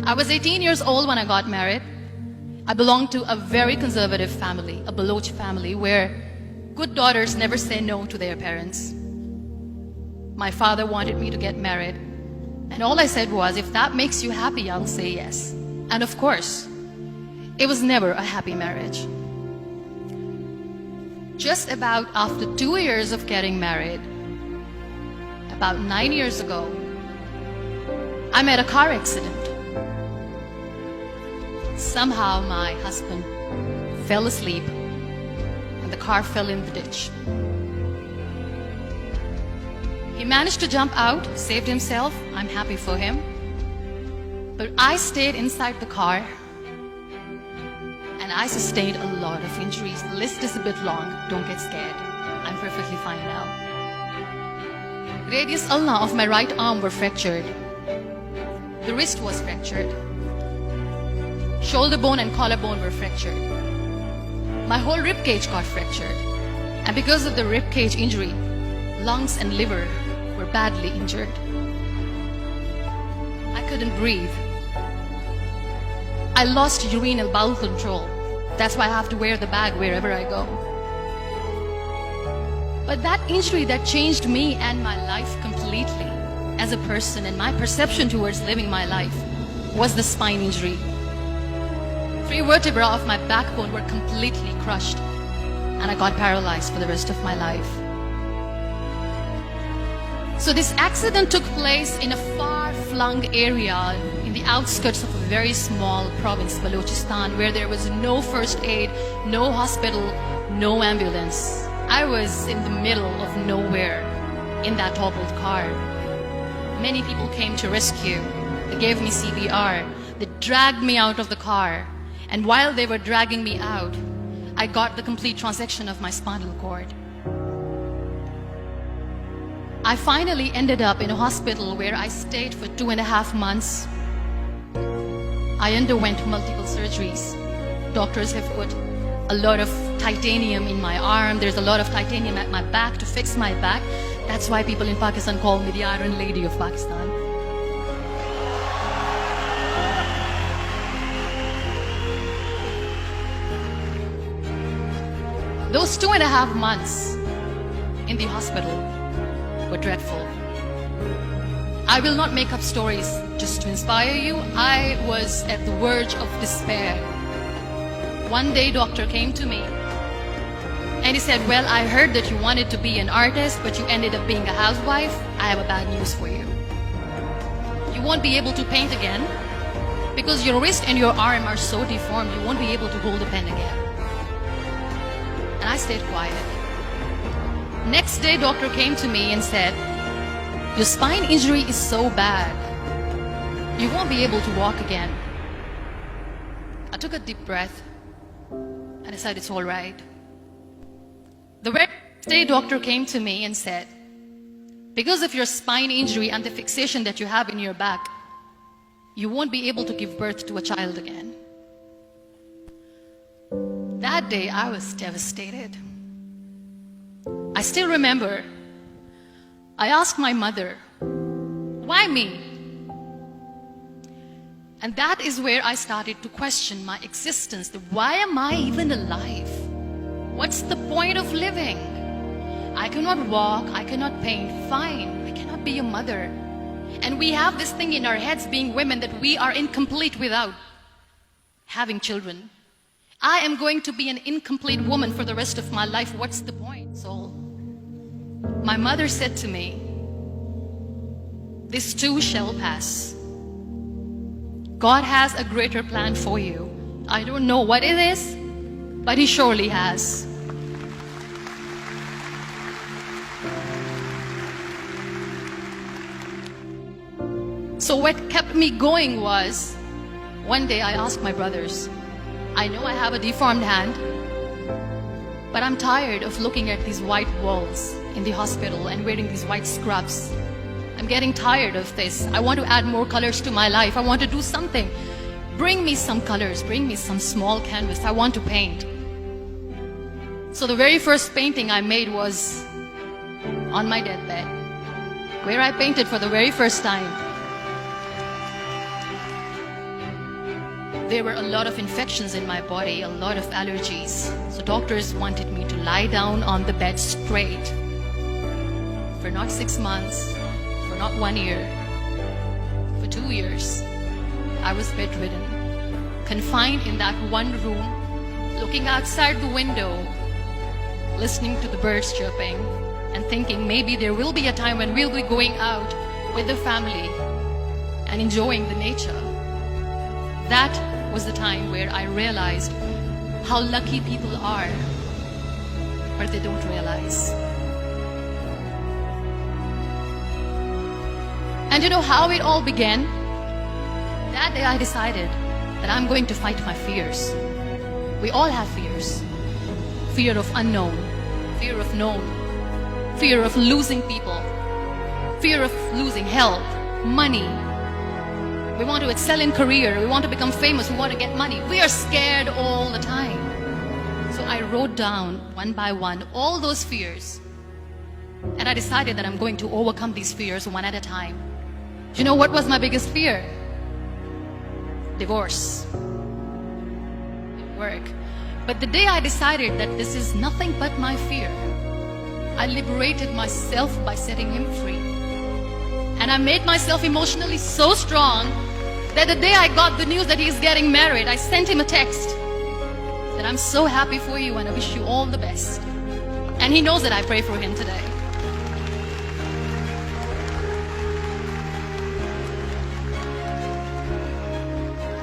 I was 18 years old when I got married. I belonged to a very conservative family, a Baloch family, where good daughters never say no to their parents. My father wanted me to get married, and all I said was, if that makes you happy, I'll say yes. And of course, it was never a happy marriage. Just about after 2 years of getting married, about 9 years ago, I met a car accident. Somehow my husband fell asleep and the car fell in the ditch. He managed to jump out, saved himself. I'm happy for him. But I stayed inside the car and I sustained a lot of injuries. The list is a bit long. Don't get scared. I'm perfectly fine now. Radius ulna of my right arm were fractured. The wrist was fractured. Shoulder bone and collarbone were fractured. My whole rib cage got fractured. And because of the rib cage injury, lungs and liver were badly injured. I couldn't breathe. I lost urinary bowel control. That's why I have to wear the bag wherever I go. But that injury that changed me and my life completely as a person and my perception towards living my life was the spine injury. 3 vertebrae of my backbone were completely crushed and I got paralyzed for the rest of my life. So this accident took place in a far-flung area in the outskirts of a very small province, Balochistan, where there was no first aid, no hospital, no ambulance. I was in the middle of nowhere in that toppled car. Many people came to rescue. They gave me CPR. They dragged me out of the car. And while they were dragging me out, I got the complete transection of my spinal cord. I finally ended up in a hospital where I stayed for 2.5 months. I underwent multiple surgeries. Doctors have put a lot of titanium in my arm. There's a lot of titanium at my back to fix my back. That's why people in Pakistan call me the Iron Lady of Pakistan. Those 2.5 months in the hospital were dreadful. I will not make up stories just to inspire you. I was at the verge of despair. One day, doctor came to me and he said, well, I heard that you wanted to be an artist, but you ended up being a housewife. I have a bad news for you. You won't be able to paint again because your wrist and your arm are so deformed, you won't be able to hold a pen again. And I stayed quiet. Next day, doctor came to me and said, your spine injury is so bad, you won't be able to walk again. I took a deep breath and I said, it's all right. The very next day, doctor came to me and said, because of your spine injury and the fixation that you have in your back, you won't be able to give birth to a child again. That day, I was devastated. I still remember, I asked my mother, why me? And that is where I started to question my existence. Why am I even alive? What's the point of living? I cannot walk, I cannot paint, fine, I cannot be a mother. And we have this thing in our heads, being women, that we are incomplete without having children. I am going to be an incomplete woman for the rest of my life. What's the point? So my mother said to me, this too shall pass. God has a greater plan for you. I don't know what it is, but He surely has. So what kept me going was, one day I asked my brothers, I know I have a deformed hand, but I'm tired of looking at these white walls in the hospital and wearing these white scrubs. I'm getting tired of this. I want to add more colors to my life. I want to do something. Bring me some colors. Bring me some small canvas. I want to paint. So the very first painting I made was on my deathbed, where I painted for the very first time. There were a lot of infections in my body, a lot of allergies. So doctors wanted me to lie down on the bed straight for not 6 months, for not 1 year, for 2 years. I was bedridden, confined in that one room, looking outside the window, listening to the birds chirping, and thinking maybe there will be a time when we'll be going out with the family and enjoying the nature. That was the time where I realized how lucky people are, but they don't realize. And you know how it all began? That day I decided that I'm going to fight my fears. We all have fears. Fear of unknown, fear of known, fear of losing people, fear of losing health, money. We want to excel in career, we want to become famous, we want to get money. We are scared all the time. So I wrote down one by one all those fears. And I decided that I'm going to overcome these fears one at a time. Do you know what was my biggest fear? Divorce. Didn't work. But the day I decided that this is nothing but my fear, I liberated myself by setting him free. And I made myself emotionally so strong that the day I got the news that he's getting married, I sent him a text that I'm so happy for you and I wish you all the best. And he knows that I pray for him today.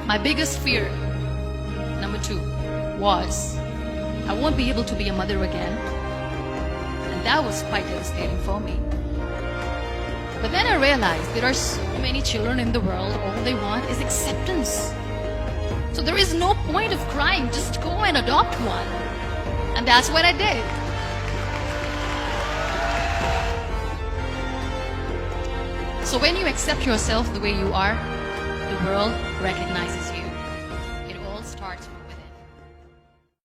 My biggest fear, number 2, was I won't be able to be a mother again. And that was quite devastating for me. But then I realized there are so many children in the world, all they want is acceptance. So there is no point of crying, just go and adopt one. And that's what I did. So when you accept yourself the way you are, the world recognizes you.